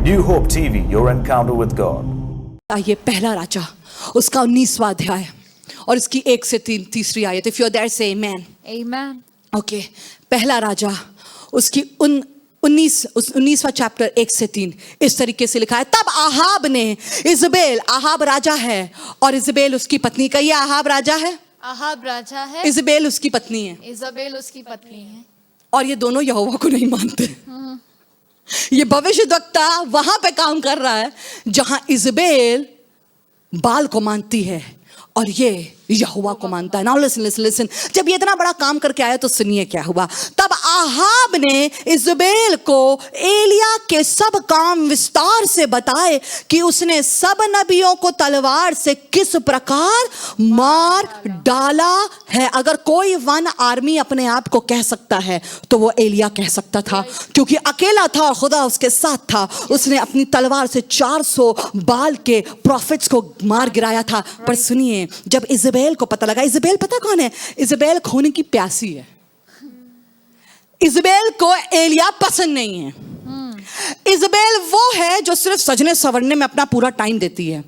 New Hope TV, your encounter with God. ये पहला राजा उसका 19वां अध्याय और इसकी 1 से 3 आयत. If you're there, say amen. Amen. Okay. पहला राजा उसकी 19वां चैप्टर 1 से 3 इस तरीके से लिखा है. तब आहाब ने इजबेल, आहाब राजा है और इजबेल उसकी पत्नी का, ये आहाब राजा है, आहाब राजा है, इजबेल उसकी पत्नी है, इजबेल उसकी पत्नी है. और ये दोनों यहोवा को नहीं मानते. ये भविष्यद्वक्ता वहां पे काम कर रहा है जहां इजबेल बाल को मानती है और ये यहोवा को मानता है. Now listen. जब ये इतना बड़ा काम करके आया तो सुनिए क्या हुआ. तब आहाब ने इजबेल को एलिया के सब काम विस्तार से बताए कि उसने सब नबियों को तलवार से किस प्रकार मार डाला है. अगर कोई वन आर्मी अपने आप को कह सकता है तो वो एलिया कह सकता था, क्योंकि अकेला था और खुदा उसके साथ था. उसने अपनी तलवार से 400 बाल के प्रॉफिट्स को मार गिराया था. पर सुनिए, जब इजबेल को पता लगा, इजबेल पता कौन है? इजबेल खोने की प्यासी है. इजबेल को एलिया पसंद नहीं है. इजबेल वो है जो सिर्फ सजने संवरने में अपना पूरा टाइम देती है.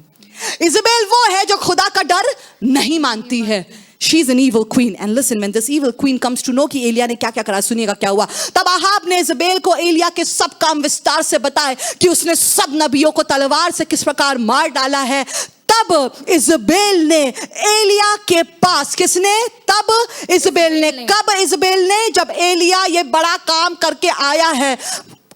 इजबेल वो है जो खुदा का डर नहीं मानती है. She is an evil queen. And listen, when this evil queen comes to know कि एलिया ने क्या क्या करा, सुनिएगा क्या हुआ. तब आहाब ने इजबेल को एलिया के सब काम विस्तार से बताए कि उसने सब नबियों को तलवार से किस प्रकार मार डाला है. तब इजबेल ने एलिया के पास, किसने? तब इजबेल ने. कब इजबेल ने? जब एलिया ये बड़ा काम करके आया है,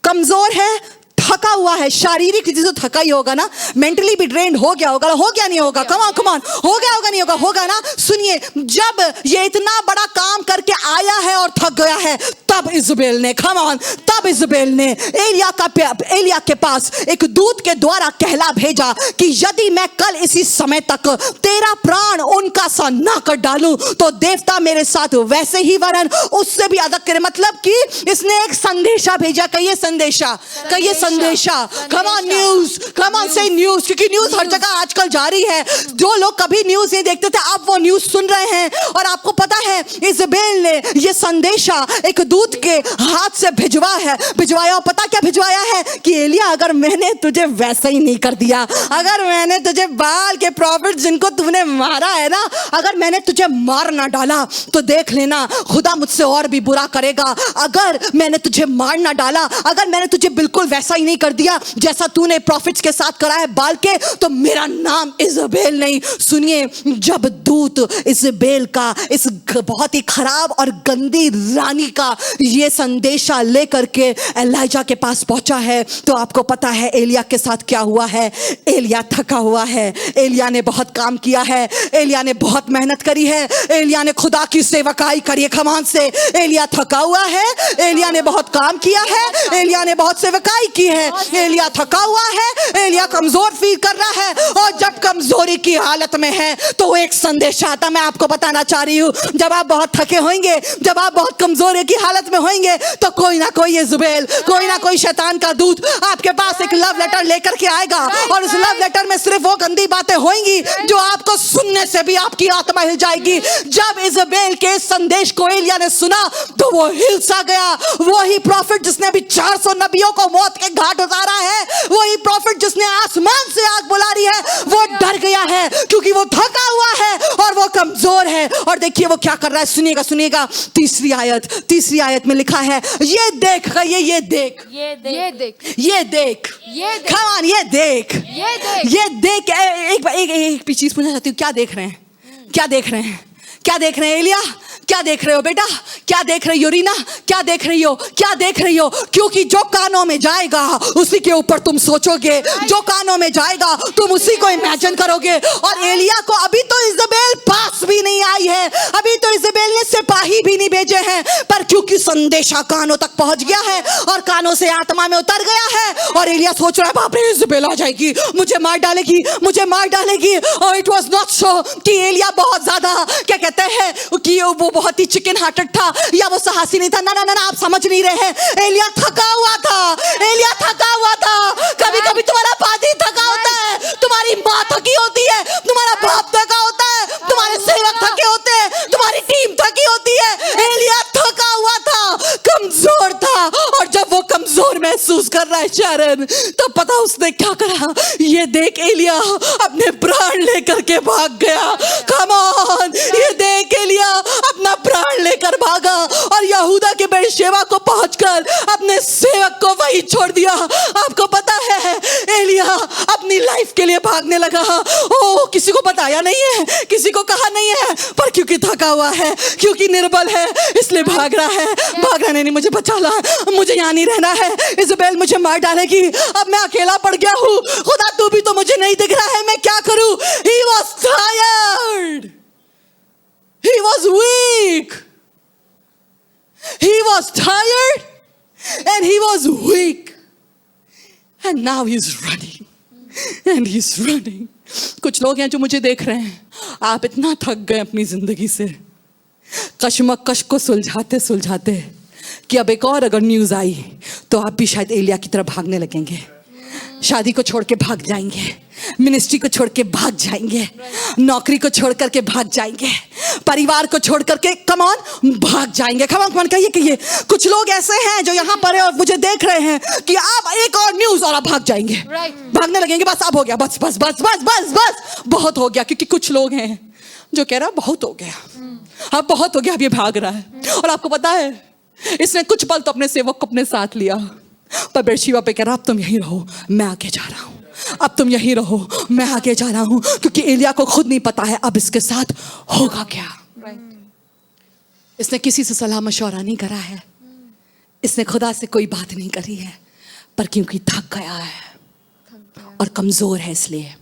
कमजोर है, थका हुआ है, शारीरिक चीज तो थका ही होगा ना, मेंटली भी ड्रेन्ड हो गया होगा. हो गया नहीं होगा? कम ऑन, हो गया होगा नहीं होगा? होगा ना. सुनिए, जब ये इतना बड़ा काम करके आया है और थक गया है, तब इजबेल ने, तब इजबेल ने एलिया के पास एक दूत के द्वारा कहला भेजा कि यदि मैं कल इसी समय तक तेरा प्राण उनका सा ना कर डालूं तो देवता मेरे साथ वैसे ही वरन उससे भी अधिक करे. मतलब कि इसने एक संदेशा भेजा. कहिए संदेशा, कहिए संदेशा. Come on news, come on से न्यूज, क्योंकि न्यूज हर जगह आजकल जारी है. जो लोग कभी न्यूज नहीं देखते थे अब वो न्यूज सुन रहे हैं. और आपको पता है इजबेल ने ये संदेशा एक दूत के हाथ से भिजवाया. और पता क्या भिजवाया है? कि एलिया, अगर मैंने तुझे वैसा ही नहीं कर दिया, अगर मैंने तुझे बाल के प्रॉफिट जिनको तूने मारा है ना, अगर मैंने तुझे मार ना डाला तो देख लेना खुदा मुझसे और भी बुरा करेगा. अगर मैंने तुझे मार ना डाला, अगर मैंने तुझे बिल्कुल वैसा ही नहीं कर दिया जैसा तूने प्रॉफिट्स के साथ करा है बाल के, तो मेरा नाम इजबेल नहीं. सुनिए, जब दूत इजबेल का, इस बहुत ही खराब और गंदी रानी का ये संदेशा लेकर के एलाइजा के पास पहुंचा है, तो आपको पता है एलिया के साथ क्या हुआ है. एलिया थका हुआ है. एलिया ने बहुत काम किया है. एलिया ने बहुत मेहनत करी है. एलिया ने खुदा की सेवकाई करी है. खमान से एलिया थका हुआ है. एलिया ने बहुत काम किया है. एलिया ने बहुत सेवकाई की है. एलिया थका हुआ है. एलिया कमजोर फील कर रहा है. और जब कमजोरी की हालत में है तो एक संदेशा आता. मैं आपको बताना चाह रही हूं, जब आप बहुत थके होंगे, जब आप बहुत कमजोरी की हालत में होंगे, तो कोई ना कोई इजबेल, कोई ना कोई शैतान का दूत आपके पास एक लव लेटर लेकर के आएगा. और उस लव लेटर में सिर्फ वो गंदी बातें होंगी जो आपको सुनने से भी आपकी आत्मा हिल जाएगी. जब इजबेल के संदेश को एलिया ने सुना तो वो हिल सा गया. वही प्रॉफिट जिसने भी 400 नबियों को मौत के घाट उतारा है, वही प्रॉफिट जिसने आसमान से आग बुला रही है, वो डर गया है क्योंकि वो थका हुआ है और वो कमजोर है. और देखिए वो क्या कर रहा है. सुनिएगा 3 आयत में लिखा है, ये देख, ये देख, come on, ये देख. एक चीज पूछना चाहती हूँ, क्या देख रहे हैं एलिया? क्या देख रहे हो बेटा? क्या देख रही हो रीना? क्या देख रही हो? क्योंकि जो कानों में जाएगा उसी के ऊपर तुम सोचोगे. जो कानों में जाएगा तुम उसी को इमेजिन करोगे. और एलिया को अभी तो इजबेल पास भी नहीं आई है, अभी तो इजबेल ने सिपाही भी नहीं भेजे हैं, पर क्योंकि संदेशा कानों तक पहुंच गया है और कानों से आत्मा में उतर गया है, और एलिया सोच रहा है बाप रे इजबेल आ जाएगी, मुझे मार डालेगी. और इट वाज नॉट सो कि एलिया बहुत ज्यादा क्या कहते हैं कि वो बहुत ही चिकन हार्टेड था या वो साहसी नहीं था. ना, आप समझ नहीं रहे हैं. एलिया थका हुआ था. कभी कभी तुम्हारा पादी थका होता है, तुम्हारी माँ थकी होती है, तुम्हारा बाप थका होता है, तुम्हारे सेवक थके होते हैं, तुम्हारी टीम थकी होती है. एलिया थका हुआ था, कमजोर था. और जब वो कमजोर महसूस कर रहा है चरण। तो पता उसने क्या करा, ये देख एलिया अपने प्राण लेकर के भाग गया। कम ऑन, ये देख एलिया अपना प्राण लेकर भागा और यहूदा के बेर्शेबा को पहुंचकर अपने सेवक को वहीं छोड़ दिया। आपको पता है एलिया अपनी लाइफ के लिए भागने लगा। ओ, किसी को बताया नहीं है, किसी को कहा नहीं है, पर क्योंकि थका हुआ है, क्योंकि निर्बल है, इसलिए भाग रहा है। भाग रहा नहीं, मुझे बचा ला, मुझे यहाँ नहीं रहना है, इज़ाबेल मुझे मार डालेगी, अब मैं अकेला पड़ गया हूँ, खुदा तू भी तो मुझे नहीं दिख रहा है, मैं क्या करूं? He was tired, he was weak, he was tired and he was weak and now he's running and he's running. कुछ लोग हैं जो मुझे देख रहे हैं, आप इतना थक गए अपनी जिंदगी से, कशमकश को सुलझाते सुलझाते कि अब एक और अगर न्यूज़ आई तो आप भी शायद एलिया की तरह भागने लगेंगे। शादी को छोड़ के भाग जाएंगे, मिनिस्ट्री को छोड़ के भाग जाएंगे, नौकरी को छोड़ करके भाग जाएंगे, परिवार को छोड़ करके कम ऑन भाग जाएंगे। कम ऑन कहिए। कुछ लोग ऐसे हैं जो यहाँ पर है और मुझे देख रहे हैं कि आप एक और न्यूज़ और आप भाग जाएंगे, भागने लगेंगे। बस अब हो गया, बस बस बस बस बस बस बहुत हो गया। क्योंकि कुछ लोग हैं जो कह रहा बहुत हो गया, अब बहुत हो गया, अब ये भाग रहा है। और आपको पता है इसने कुछ पल तो अपने सेवक को अपने साथ लिया, पर बेर्शेबा पे कह रहा अब तुम यहीं रहो, मैं आगे जा रहा हूँ, अब तुम यहीं रहो, मैं आगे जा रहा हूँ। क्योंकि एलिया को खुद नहीं पता है अब इसके साथ होगा क्या। इसने किसी से सलाह मशवरा नहीं करा है, इसने खुदा से कोई बात नहीं करी है, पर क्योंकि थक गया है और कमजोर है इसलिए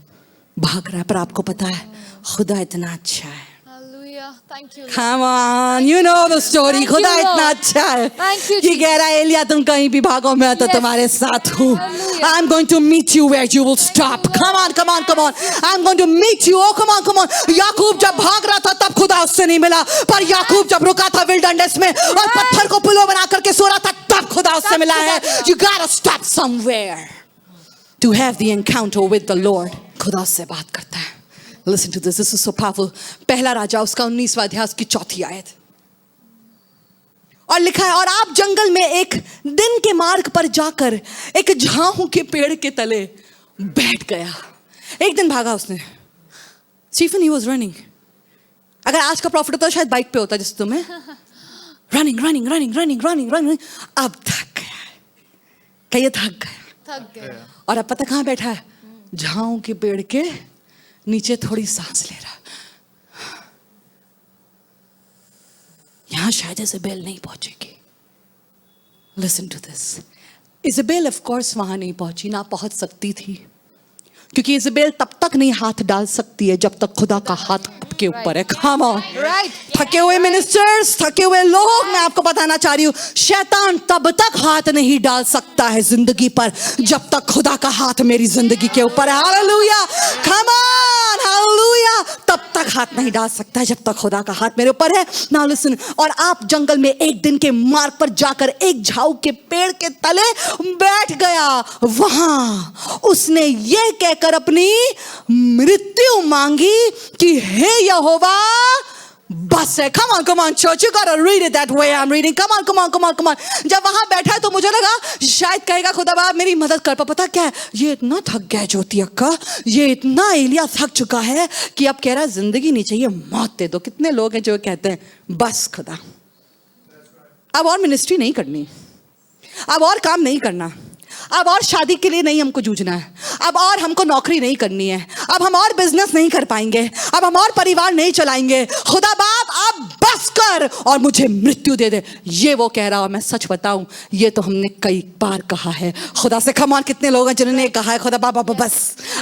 भाग रहा है। पर आपको पता है खुदा इतना अच्छा है। Hallelujah. Thank you, Lord. Come on, you know the story. Thank खुदा you, Lord. इतना अच्छा है Thank you, कि कह रहा है एलिया तुम कहीं भी भागो, मैं तो Yes. तुम्हारे साथ हूँ। Hallelujah. I'm going to meet you where you will stop. Come on, come on, come on. I'm going to meet you. Oh, come on, come on. याकूब जब भाग रहा था तब खुदा उससे नहीं मिला, पर याकूब जब रुका था विल्डरनेस में और पत्थर को पिलो बना करके सो रहा था तब खुदा उससे मिला है। You gotta stop somewhere to have the encounter with the Lord. खुदा उससे बात करता है। Listen to this. This is so powerful. पहला राजा उसका 19वां अध्याय की 4थी आयत। और लिखा है, और आप जंगल में एक दिन के मार्ग पर जाकर एक झाऊ के पेड़ के तले बैठ गया। एक दिन भागा उसने। Stephen he was running. अगर आज का प्रॉफिट होता तो शायद बाइक पे होता जैसे तुम्हें। Running running running running running running. अब थक गया है, कहिए थक गया। थक गया। और अब पता कहाँ बैठा है? झाऊ के पेड़ के नीचे थोड़ी सांस ले रहा। यहां शायद इज़ाबेल नहीं पहुंचेगी। Listen to this. Isabel of course वहां नहीं पहुंची, ना पहुंच सकती थी, क्योंकि इज़ाबेल तब तक नहीं हाथ डाल सकती है जब तक खुदा का हाथ आपके ऊपर है। Come on. Right. थके हुए मिनिस्टर्स, थके हुए लोग, मैं आपको बताना चाह रही हूँ, शैतान तब तक हाथ नहीं डाल सकता है जिंदगी पर जब तक खुदा का हाथ मेरी जिंदगी के ऊपर है। Hallelujah, come on, hallelujah. तब तक हाथ नहीं डाल सकता है जब तक खुदा का हाथ मेरे ऊपर है। Now listen. और आप जंगल में एक दिन के मार्ग पर जाकर एक झाऊ के पेड़ के तले बैठ गया। वहां उसने ये कहकर अपनी मृत्यु मांगी कि हे यहोवा बस है। Come on, come on, church, you gotta read it that way I'm reading. Come on, come on, come on, come on. जब वहां बैठा है तो मुझे लगा शायद कहेगा खुदा बाप मेरी मदद कर। पता क्या है, ये इतना थक गया ज्योति अक्का, ये इतना एलिया थक चुका है कि अब कह रहा है जिंदगी नहीं चाहिए, मौत दे दो। कितने लोग हैं जो कहते हैं बस खुदा अब और मिनिस्ट्री नहीं करनी, अब और काम नहीं करना, अब और शादी के लिए नहीं हमको जूझना है, अब और हमको नौकरी नहीं करनी है, अब हम और बिजनेस नहीं कर पाएंगे, अब हम और परिवार नहीं चलाएंगे। खुदा बाप अब बस कर और मुझे मृत्यु दे दे। ये वो कह रहा है। मैं सच बताऊं, ये तो हमने कई बार कहा है खुदा से। कम ऑन, कितने लोग हैं जिन्होंने कहा है खुदा बाप अब बस,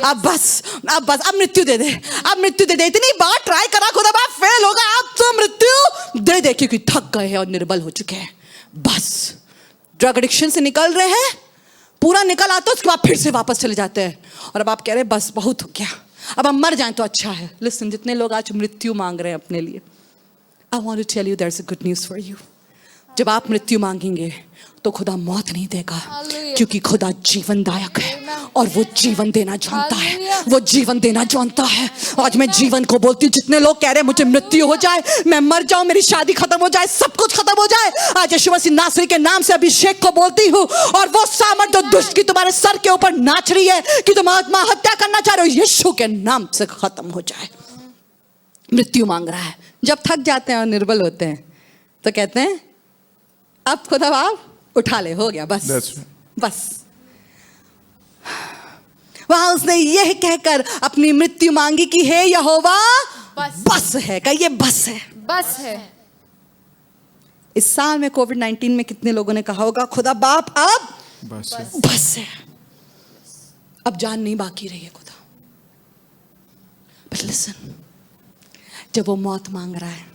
अब बस, अब बस, अब मृत्यु दे दे, अब मृत्यु दे दे। इतनी बार ट्राई करा खुदा बाप, फेल होगा, अब तो मृत्यु दे दे, क्योंकि थक गए हैं और निर्बल हो चुके हैं। बस ड्रग एडिक्शन से निकल रहे हैं, पूरा निकल आते उसके बाद फिर से वापस चले जाते हैं। और अब आप कह रहे हैं बस बहुत हो गया, अब हम मर जाएं तो अच्छा है। लिसन, जितने लोग आज मृत्यु मांग रहे हैं अपने लिए, I want to tell you there is a good news for you. जब आप मृत्यु मांगेंगे तो खुदा मौत नहीं देगा, क्योंकि खुदा जीवनदायक है और वो जीवन देना जानता है, हालेलुया। वो जीवन देना जानता है। आज मैं जीवन को बोलती हूँ। जितने लोग कह रहे हैं मुझे मृत्यु हो जाए, मैं मर जाऊं, मेरी शादी खत्म हो जाए, सब कुछ खत्म हो जाए, आज यीशु मसीह नासरी के नाम से अभिषेक को बोलती हूँ, और वो सामर्थ जो दुष्ट की तुम्हारे सर के ऊपर नाच रही है कि तुम आत्महत्या करना चाह रहे हो, यीशु के नाम से खत्म हो जाए। मृत्यु मांग रहा है। जब थक जाते हैं और निर्बल होते हैं तो कहते हैं अब खुदा बाप उठा ले, हो गया बस। That's right. बस वहां उसने यह कहकर अपनी मृत्यु मांगी कि हे यहोवा बस। बस है। कहिए बस है। बस है। इस साल में कोविड-19 में कितने लोगों ने कहा होगा खुदा बाप अब बस है। बस है, अब जान नहीं बाकी रही है खुदा। बट लिसन, जब वो मौत मांग रहा है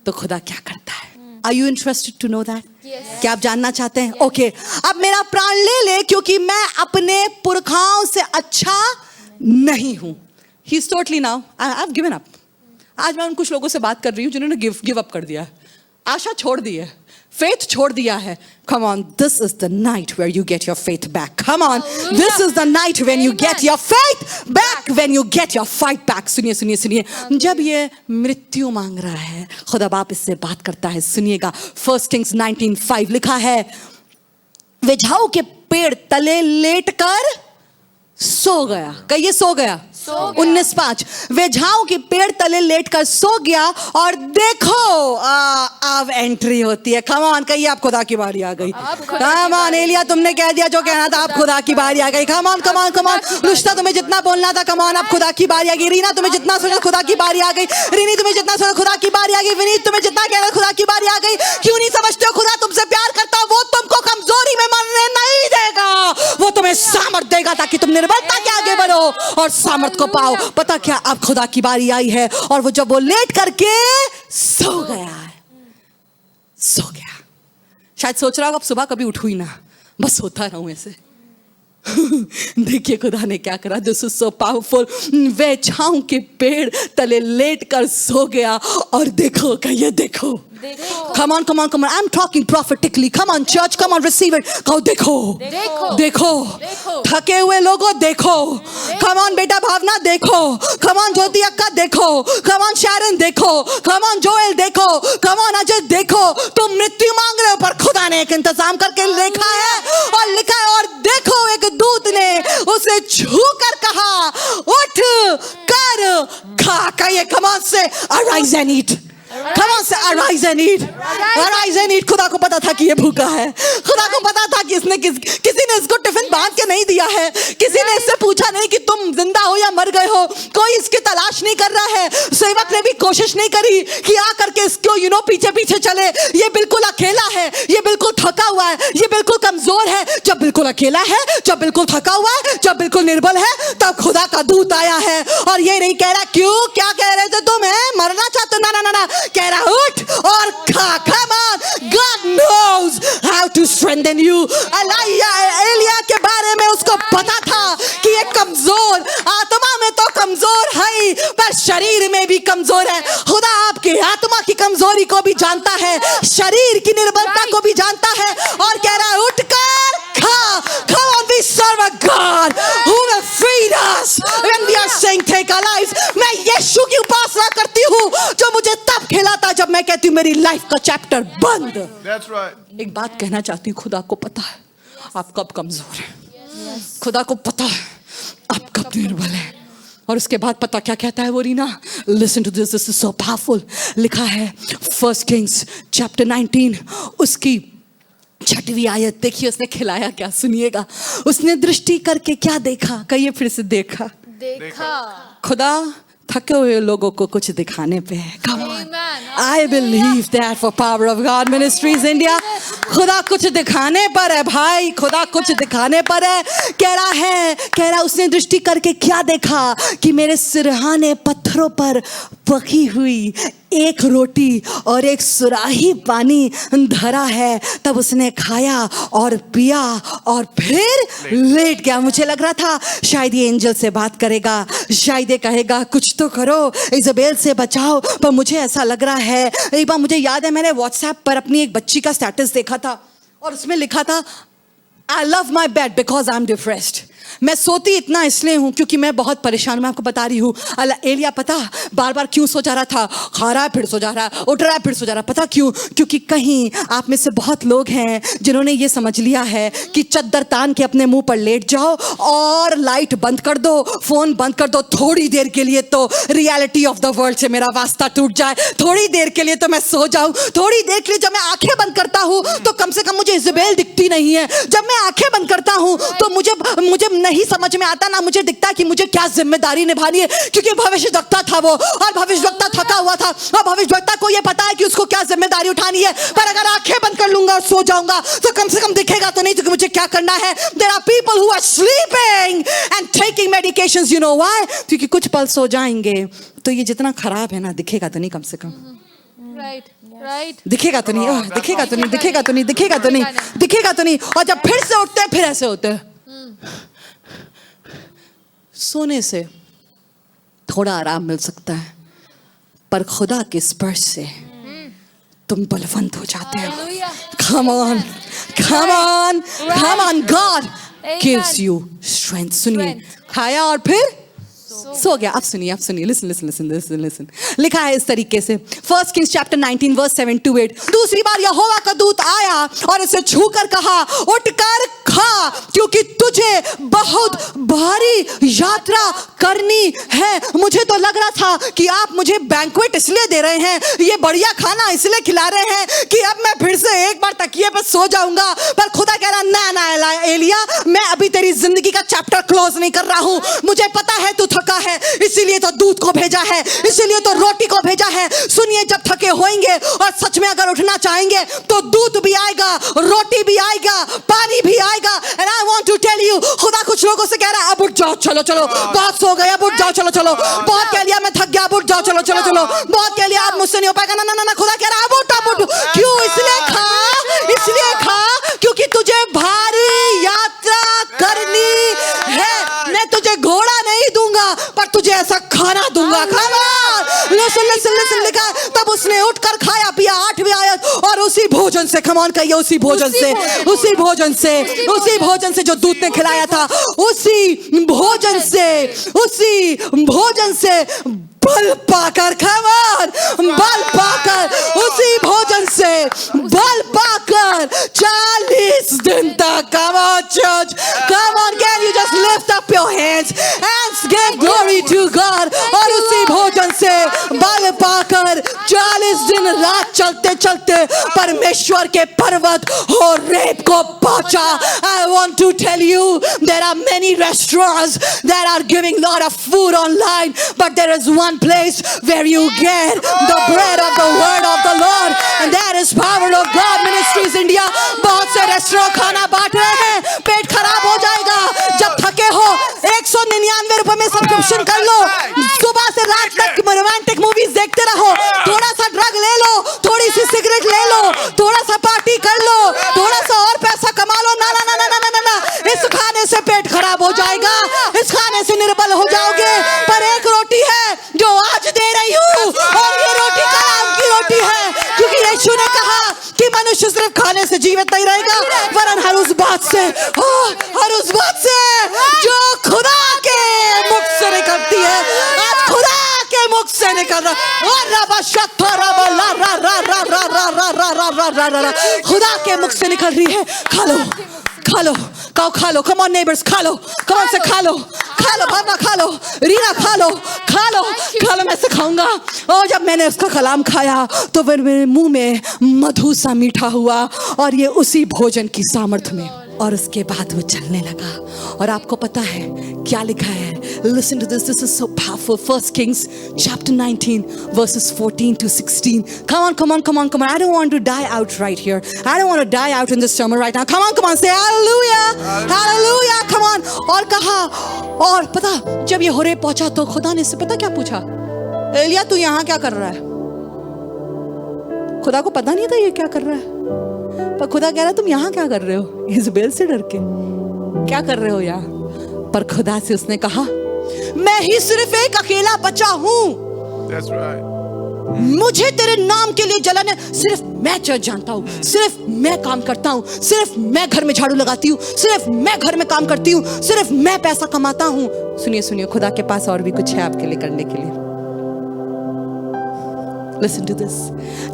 तो खुदा क्या करता है? Are you interested to know that? Yes. क्या आप जानना चाहते हैं? ओके, अब मेरा प्राण ले ले क्योंकि मैं अपने पुरखाओं से अच्छा नहीं हूं। He is totally now I have given up. आज मैं उन कुछ लोगों से बात कर रही हूं जिन्होंने गिव अप कर दिया है, आशा छोड़ दी है, faith छोड़ दिया है। Come on, this is the night where you get your faith back. Come on, this is the night when you get your faith back, when you get your fight back. सुनिए सुनिए सुनिए, जब ये मृत्यु मांग रहा है खुदा बाप इससे बात करता है। सुनिएगा, 1 Kings 19:5 लिखा है, वे झाऊ के पेड़ तले लेटकर सो गया। कहिए सो गया। 19:5 वे झाऊ के पेड़ तले लेटकर सो गया और देखो अब एंट्री होती है। कम ऑन, कहिए आप खुदा की बारी आ गई। कम ऑन एलिया, तुमने कह दिया जो कहना था, आप खुदा की बारी आ गई। Come on come on come on. Rushta, तुम्हें जितना बोलना था, कम ऑन, अब खुदा की बारी आ गई। रीना, तुम्हें जितना सोचा खुदा की बारी आ गई। रिनी, तुम्हें जितना सोचा खुदा की बारी आ गई। विनीत, तुम्हें जितना कहना खुदा की बारी आ गई। क्यों नहीं समझते हो खुदा तुमसे प्यार करता? वो तुमको कमजोरी में मरने नहीं देगा, वो तुम्हें सामर्थ देगा ताकि तुम निर्बलता के आगे बढ़ो और सामर्थ को पाओ। पता क्या, अब खुदा की बारी आई है और वो जब वो लेट करके सो गया है, सो गया, शायद सोच रहा होगा अब सुबह कभी उठू ही ना, बस सोता रहूं ऐसे। देखिए खुदा ने क्या करा। This is so powerful. वे झाऊ के पेड़ तले लेट कर सो गया और देखो, कहिए देखो। Come on, come on, come on. I'm talking prophetically. Come on, church. Come on, receive it. कहो देखो, देखो, थके हुए लोगों देखो। Come on, बेटा भावना देखो। Come on, ज्योति अक्का देखो। Come on, शैरन देखो। Come on, जोएल देखो। Come on, अजय देखो। तुम मृत्यु मांग रहे हो पर खुदा ने एक इंतजाम करके लिखा है और लिखा है, और देखो एक दूत ने उसे छू कर कहा, उठ कर खा। कहिए come on, say arise and eat. Come on, say arise and eat. Arise and eat. खुदा को पता था कि ये भूखा है। खुदा को पता था कि इसने किसी ने इसको टिफिन बांध के नहीं दिया है। किसी ने इससे पूछा नहीं कि तुम जिंदा हो या मर गए हो। कोई इसकी तलाश नहीं कर रहा है। सेवक ने भी कोशिश नहीं करी कि आ करके इसको पीछे पीछे चले। ये बिल्कुल अकेला है, ये बिल्कुल थका हुआ है, ये बिल्कुल कमजोर है। जब बिल्कुल अकेला है, जब बिल्कुल थका हुआ है, जब बिल्कुल निर्बल है, तब खुदा का दूत आया है और ये नहीं कह रहा क्यों, क्या कह रहे थे तुम, मरना चाहते हो? ना ना ना ना, कह रहा उठ और खा। Come on, God knows how to strengthen you. Elia के बारे में उसको पता था कि ये कमजोर, आत्मा में तो कमजोर है पर शरीर में भी कमजोर है। खुदा आपकी आत्मा की कमजोरी को भी जानता है, शरीर की निर्बलता को भी जानता है और कह रहा है उठकर खा। Come on, we serve a God who will feed us when we are saying take our lives. मैं यीशु की उपासना करती हूँ जो मुझे तब खिलाता जब मैं कहती हूँ मेरी लाइफ का चैप्टर बंद। That's right. एक बात कहना चाहती हूँ, खुदा को पता है आप कब कमजोर हैं, खुदा को पता है आप कब निर्बल हैं। और उसके बाद पता क्या कहता है वो Reena, listen to this, this is so powerful. लिखा है 1 Kings chapter 19 उसकी 6वीं आयत, देखिए उसने खिलाया क्या, सुनिएगा। उसने दृष्टि करके क्या देखा, कहिए फिर से देखा। खुदा थके हुए लोगों को कुछ दिखाने पे है। Come on. I believe that for Power of God Ministries India. खुदा कुछ दिखाने पर है भाई, खुदा कुछ दिखाने पर है। कह रहा उसने दृष्टि करके क्या देखा कि मेरे सिरहाने पत्थरों पर पकी हुई एक रोटी और एक सुराही पानी धरा है। तब उसने खाया और पिया और फिर लेट गया। मुझे लग रहा था शायद ये एंजल से बात करेगा, शायद ये कहेगा कुछ तो करो, इज़ाबेल से बचाओ। पर मुझे ऐसा लग रहा है, एक बार मुझे याद है मैंने व्हाट्सएप पर अपनी एक बच्ची का स्टेटस देखा था और उसमें लिखा था I love my bed because I'm depressed. मैं सोती इतना इसलिए हूँ क्योंकि मैं बहुत परेशान हूँ। मैं आपको बता रही हूँ, एलिया पता बार बार क्यों सो जा रहा था? खा रहा है फिर सो जा रहा है, उठ रहा है फिर सो जा रहा है। पता क्यों? क्योंकि कहीं आप में से बहुत लोग हैं जिन्होंने ये समझ लिया है कि चद्दर तान के अपने मुंह पर लेट जाओ और लाइट बंद कर दो, फोन बंद कर दो, थोड़ी देर के लिए तो रियलिटी ऑफ द वर्ल्ड से मेरा वास्ता टूट जाए, थोड़ी देर के लिए तो मैं सो जाऊं, थोड़ी देर के लिए जब मैं आंखें बंद करता हूं तो कम से कम मुझे इज़ाबेल दिखती नहीं है। जब मैं आंखें बंद करता हूं तो मुझे नहीं समझ में आता, ना मुझे दिखता कि मुझे क्या जिम्मेदारी निभानी है, क्योंकि भविष्यवक्ता था वो, और भविष्यवक्ता थका हुआ था, और भविष्यवक्ता को ये पता है कि उसको क्या जिम्मेदारी उठानी है। पर अगर आंखें बंद कर लूंगा और सो जाऊंगा तो कम से कम दिखेगा तो नहीं, क्योंकि मुझे क्या करना है। There are people who are sleeping and taking medications. You know why? क्योंकि कुछ पल सो जाएंगे तो ये जितना खराब है ना दिखेगा तो नहीं, कम से कम राइट दिखेगा तो नहीं, दिखेगा तो नहीं, दिखेगा तो नहीं, दिखेगा तो नहीं, दिखेगा तो नहीं। और जब फिर से उठते हैं फिर ऐसे होते हैं। सोने से थोड़ा आराम मिल सकता है, पर खुदा के स्पर्श से तुम बलवंत हो जाते हो। Come on, come on, come on. God gives you strength. सुनिए, खाया और फिर सो गया। अब सुनिए, listen listen listen listen listen. लिखा है इस तरीके से, 1 Kings chapter 19 verse 7 to 8। दूसरी बार यहोवा का दूत आया और इसे छूकर कहा, उठकर खा, क्योंकि तुझे बहुत भारी यात्रा करनी है। मुझे तो लग रहा था कि आप मुझे बैंक्वेट इसलिए दे रहे हैं, ये बढ़िया खाना इसलिए खिला रहे हैं कि अब मैं फिर से एक बार तकिए पर सो जाऊंगा। पर खुदा कह रहा, ना एलिया, मैं अभी तेरी जिंदगी का चैप्टर क्लोज नहीं कर रहा हूं। मुझे पता है तू थका है, इसीलिए तो दूध को भेजा है, इसीलिए तो रोटी को भेजा है। सुनिए, जब थके होंगे और सच में अगर उठना चाहेंगे तो दूध भी आएगा, रोटी भी आएगा, पानी भी आएगा। And I want to tell you, खुदा कुछ लोगों से कह रहा है, अब उठ जाओ, चलो चलो, बहुत सो गए, अब उठ जाओ, चलो चलो, बहुत कह लिया, मैं थक गया, अब उठ जाओ, चलो चलो चलो, बहुत कह लिया, अब मुझसे नहीं हो पाएगा। ना ना ना, खुदा कह रहा है, अब उठ। क्यों? इसलिए खा क्योंकि तुझे भारी यात्रा करनी है। मैं तुझे घोड़ा नहीं दूंगा, पर तुझे ऐसा खाना दूंगा। खाना लिसन लिखा। तब उसने उठकर खाया पिया, 8वीं आयत, और उसी भोजन से, कम ऑन कहिए, उसी भोजन से जो दूध ने खिलाया था, उसी भोजन से बल पाकर, उसी भोजन से बल पाकर 40 दिन तक, come on church, come on, can you just lift up your hands and give glory to God। और उसी भोजन से बल पाकर 40 दिन रात चलते चलते परमेश्वर के पर्वत होरेब को पहुंचा। I want to tell you, there are many restaurants that are giving lot of food online, but there is one place where you get the bread of the word of the Lord, and that is Power of God Ministries India। बहुत से restaurant खाना बांट रहे हैं, पेट खराब हो जाएगा। जब थके हो 199 रुपए में सब्सक्रिप्शन कर लो, सुबह से रात तक रोमांटिक मूवीज देखते रहो, थोड़ा सा ड्रग ले लो, थोड़ी सी सिगरेट ले लो, थोड़ा सा पार्टी कर लो, थोड़ा सा और पैसा कमा लो। ना ना ना ना ना ना ना, इस खाने से पेट खराब हो जाएगा, इस खाने से निर्बल हो जाओगे। पर एक रोटी है जो आज दे रही हूँ, और ये रोटी कलाम की रोटी है, क्योंकि यीशु ने कहा कि मनुष्य सिर्फ खाने से जीवित नहीं रहेगा, वरन हर उस बात से जो खुदा के मुख से निकलती है। आज खुदा के मुख से निकल रहा, खुदा के मुख से निकल रही है। खा लो, come on neighbors, खा लो, come on से खा लो, भावना खा लो, रीना खा लो, मैं सिखाऊंगा। और जब मैंने उसका कलाम खाया तो फिर मेरे मुंह में मधु सा मीठा हुआ, और ये उसी भोजन की सामर्थ्य में। और उसके बाद वो चलने लगा। और आपको पता है क्या लिखा है? Listen to this is so powerful। 1 Kings chapter 19 verses 14 to 16। Come on, I don't want to die out right here, I don't want to die out in this sermon right now। come on, say hallelujah, come on। और कहा, और पता, जब ये Horeb पहुंचा तो खुदा ने इससे पता क्या पूछा? एलिया, तू यहाँ क्या कर रहा है? खुदा को पता नहीं था ये क्या कर रहा है, पर खुदा कह रहा है, तुम यहाँ क्या कर रहे हो? इज़ाबेल से डर के क्या कर रहे हो यहाँ? पर खुदा से उसने कहा, मैं ही सिर्फ एक अकेला बच्चा हूँ। That's right। मुझे तेरे नाम के लिए जलन है। सिर्फ मैं चर्च जानता हूँ, सिर्फ मैं काम करता हूँ, सिर्फ मैं घर में झाड़ू लगाती हूँ, सिर्फ मैं घर में काम करती हूँ, सिर्फ मैं पैसा कमाता हूँ। सुनिए सुनिए, खुदा के पास और भी कुछ है आपके लिए करने के लिए। Listen to this.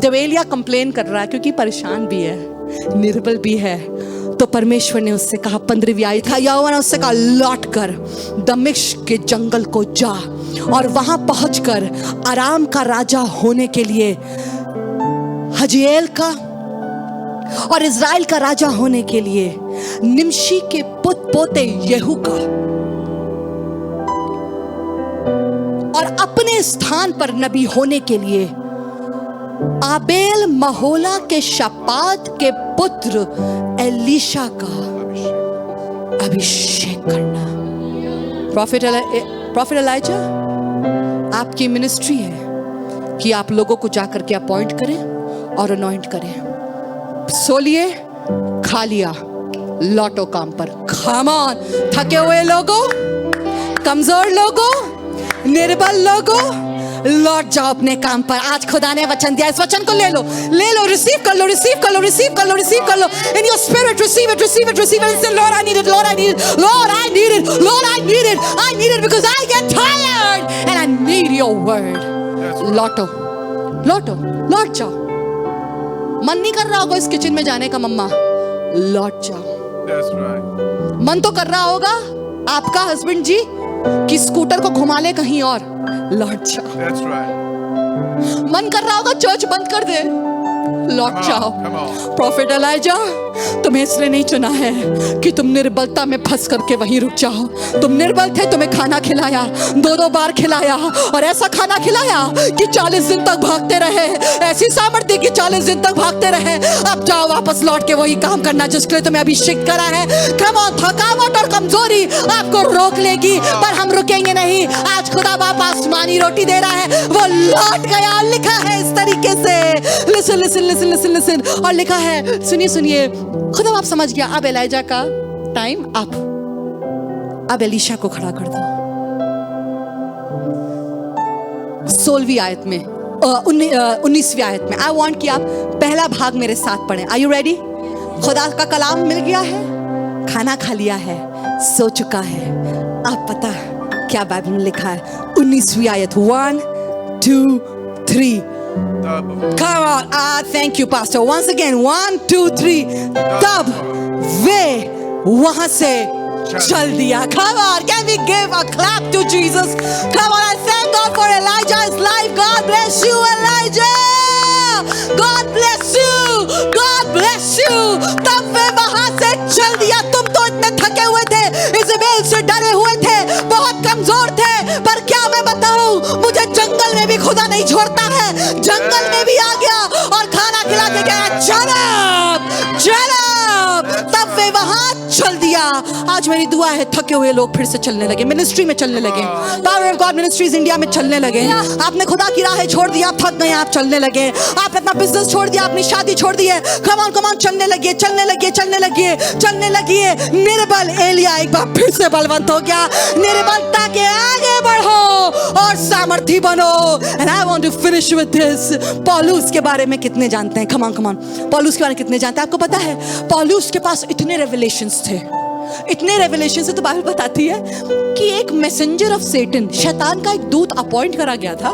जब एलिया कंप्लेन कर रहा है क्योंकि परेशान भी है, निर्बल भी है, तो परमेश्वर ने उससे कहा, 15वीं आयत था, यहोवा ने उससे कहा, लौट कर दमिश्क के जंगल को जा और वहां पहुंचकर अराम का राजा होने के लिए हजएल का और इज़राइल का राजा होने के लिए निमशी के पोते येहू का और अपने स्थान पर नबी होने के लिए आबेल महोला के शपात के पुत्र एलीशा का अभिषेक करना। प्रॉफिट एलाइजा, आपकी मिनिस्ट्री है कि आप लोगों को जाकर के अपॉइंट करें और अनॉइंट करें। सो लिए, खा लिया, लौटो काम पर। कम ऑन, थके हुए लोगों, कमजोर लोगों, निर्बल लोगों, लौट जाओ अपने काम पर। आज खुदा ने वचन दिया, इस वचन को ले लो, ले लो, रिसीव कर लो, रिसीव कर लो, रिसीव कर लो, रिसीव कर लो। In your spirit receive it, receive it, receive it. Lord I need it, Lord I need it, Lord I need it, Lord I need it, I need it because I get tired and I need your word. लौटो, लौटो, लौट जाओ। मन नहीं कर रहा होगा इस किचन में जाने का, मम्मा, लौट जाओ। That's right. मन तो कर रहा होगा आपका हस्बैंड जी कि स्कूटर को घुमा ले कहीं और, लौट जाओ। That's right. मन कर रहा होगा चर्च बंद कर दे, लौट जाओ। Come on. प्रॉफिट एलाइजा, तुम्हें इसलिए नहीं चुना है कि तुम निर्बलता में फंस करके वहीं रुक जाओ। तुम निर्बल थे, तुम्हें खाना खिलाया, 2-2 बार खिलाया, और ऐसा खाना खिलाया कि 40 दिन तक भागते रहे, ऐसी सामर्थ्य कि 40 दिन तक भागते रहे। अब जाओ वापस लौट के वही काम करना जिसके लिए तुम्हें अभिषेक करा है। कम ऑन, थकावट और कमजोरी आपको रोक लेगी, पर हम रुकेंगे नहीं। आज खुदा बाप आसमानी रोटी दे रहा है, वो लौट गया, लिखा है इस तरीके से। Listen listen listen listen listen, और लिखा है, सुनिए सुनिए, खुदा बाप समझ गया, अब एलाइजा का टाइम अप, अब एलीशा को खड़ा कर दो। 16वीं आयत में, 19वीं आयत में, आई वांट कि आप पहला भाग मेरे साथ पढ़ें। Are you ready? खुदा का कलाम मिल गया है, खाना खा लिया है, सो चुका है। आप पता क्या बाइबल में लिखा है? 19वीं आयत, 1 2 3। Come on, thank you, Pastor. Once again, 1 2 3। तब वे वहां से चल दिया। Come on, can we give a clap to Jesus? Come on, I thank God for Elijah's life. God bless you, Elijah. God bless you. God bless you. तब वे वहां से चल दिया। तुम तो इतने थके हुए थे, इज़बेल से डरे हुए थे, बहुत कमजोर थे, पर क्या मैं बताऊं, मुझे जंगल में भी खुदा नहीं छोड़ता है। जंगल में भी आ गया और खाना खिला के गया। जनाब, जनाब, तब वे वहां चल दिया। आज मेरी दुआ है, थके हुए लोग फिर से चलने लगे, मिनिस्ट्री में चलने लगे। Power of God ministries India में चलने लगे। आपने खुदा की राहें छोड़ दिया, आप थक गए, आप चलने लगे। आपने अपना बिजनेस छोड़ दिया, अपनी शादी छोड़ दी है। कम ऑन, कम ऑन, चलने लगे, चलने लगे, चलने लगे, चलने लगी। निर्बल एलिया एक बार फिर से बलवंत हो गया। निर्बलता के आगे बढ़ो और सामर्थी बनो। And I want to finish with this. पौलुस के बारे में कितने जानते हैं? कम ऑन, कम ऑन, पौलुस के बारे में कितने जानते हैं? आपको पता है पौलुस के पास इतने रेवलेशंस थे, इतने रेवलेशन से, तो बाइबल बताती है कि एक मैसेंजर ऑफ सेटन, शैतान का एक दूत अपॉइंट करा गया था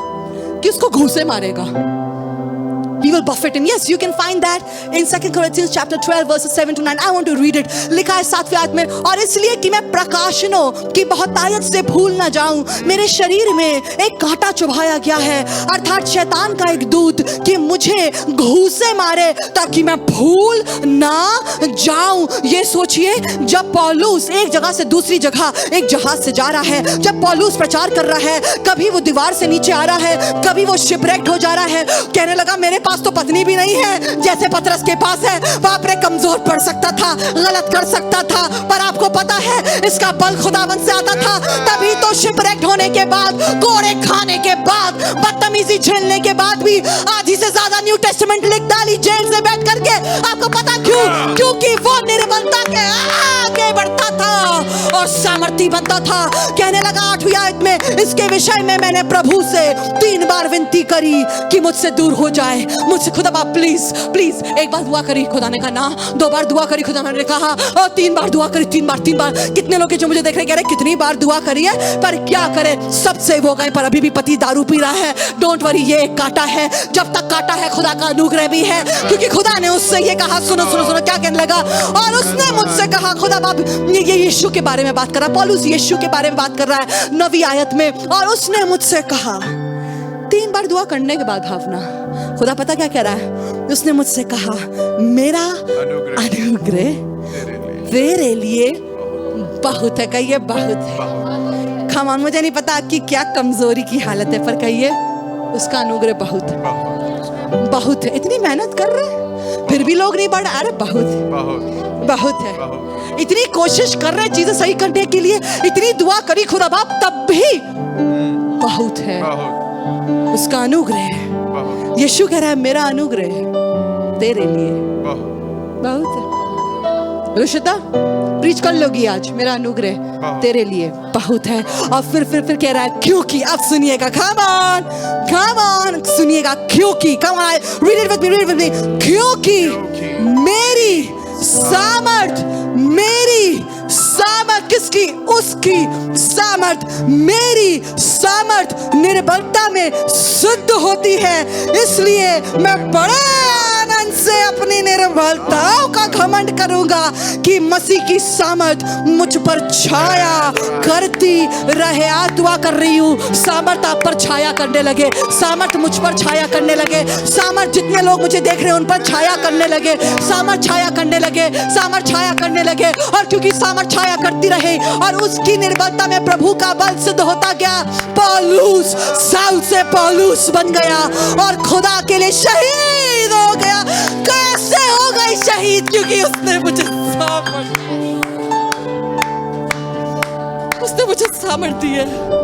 कि उसको घूंसे मारेगा। He will buffet him. Yes, you can find that in 2 Corinthians chapter 12 verses 7 to 9. I want to read it. लिखा है 7वीं आयत में, और इसलिए कि मैं प्रकाशनों की बहुतायत से भूल ना जाऊं, मेरे शरीर में एक कांटा चुभाया गया है, अर्थात शैतान का एक दूत, कि मुझे घूंसे मारे ताकि मैं भूल ना जाऊं। ये सोचिए, जब पौलुस एक जगह से दूसरी जगह एक जहाज से जा रहा है, जब पौलुस प्रचार कर रहा है, कभी वो दीवार से नीचे आ रहा है, कभी वो शिपरेक्ट हो जा रहा है। कहने लगा, मेरे पास तो पत्नी भी नहीं है जैसे पतरस के पास है। बाप रे, कमजोर पड़ सकता था, गलत कर सकता था, पर आपको पता है इसका बल खुदावंद से आता था। तभी तो शिपरेक्ट होने के बाद, कोड़े खाने के बाद, बदतमीजी झेलने के बाद भी आधी से ज्यादा न्यू टेस्टामेंट लिख डाली जेल से बैठ करके। आपको पता क्यों? क्योंकि वो निर्बलता के आगे बढ़ता था और सामर्थी बनता था। कहने लगा 8वीं आयत में, इसके विषय में मैंने प्रभु से 3 बार विनती करी कि मुझसे दूर हो जाए, मुझसे खुदा बाप प्लीज प्लीज। एक बार दुआ करी, खुदा ने कहा ना। 2 बार दुआ करी, खुदा ने कहा। और 3 बार दुआ करी, 3 बार 3 बार। कितने लोग जो मुझे देख रहे कह रहे कितनी बार दुआ करी है, पर क्या करे, सब सेव हो गए, पर अभी भी पति दारू पी रहा है। डोंट वरी, ये एक कांटा है, जब तक कांटा है खुदा का अनुग्रह भी है, क्योंकि खुदा ने उससे ये कहा, सुनो सुनो सुनो क्या कहने लगा। और उसने मुझसे कहा, खुदा बाप ये यीशु के बारे में बात कर रहा है, पौलुस यीशु के बारे में बात कर रहा है 9वीं आयत में। और उसने मुझसे कहा, 3 बार दुआ करने के बाद भावना, खुदा पता क्या कह रहा है, उसने मुझसे कहा, मेरा अनुग्रह तेरे लिए बहुत है। कहिए बहुत है। खमान, मुझे नहीं पता आपकी क्या कमजोरी की हालत है, पर कहिए उसका अनुग्रह बहुत है, बहुत है। इतनी मेहनत कर रहे हैं फिर भी लोग नहीं बढ़, अरे बहुत है। इतनी कोशिश कर रहे हैं चीजें सही करने के लिए, इतनी दुआ करी खुदा बाप, तब भी बहुत है उसका अनुग्रह। यीशु कह रहा है, मेरा अनुग्रह तेरे लिए बहुत है। रुशिता प्रीच कर लोगी आज, मेरा अनुग्रह तेरे लिए बहुत है। और फिर कह रहा है, क्योंकि, अब सुनिएगा, come on सुनिएगा, क्योंकि, come on read it with me, क्योंकि मेरी सामर्थ किसकी, उसकी सामर्थ, मेरी सामर्थ निर्बलता में सिद्ध होती है। इसलिए मैं बड़े आनंद से अपनी निर्बलताओं का घमंड करूंगा कि मसीह की सामर्थ मुझ पर छाया करती रहे। आज दुआ कर रही हूँ, सामर्थ आप पर छाया करने लगे, सामर्थ मुझ पर छाया करने लगे, सामर्थ जितने लोग मुझे देख रहे हैं उन पर छाया करने लगे, सामर्थ छाया करने लगे, सामर्थ छाया करने लगे। और क्योंकि सामर्थ छाया करती रहे और उसकी निर्बलता में प्रभु का बल सिद्ध होता गया, पौलुस साउल से पौलुस बन गया और खुदा के लिए शहीद हो गया। कैसे हो गई शहीद? क्योंकि उसने मुझे सामर्थ दी है।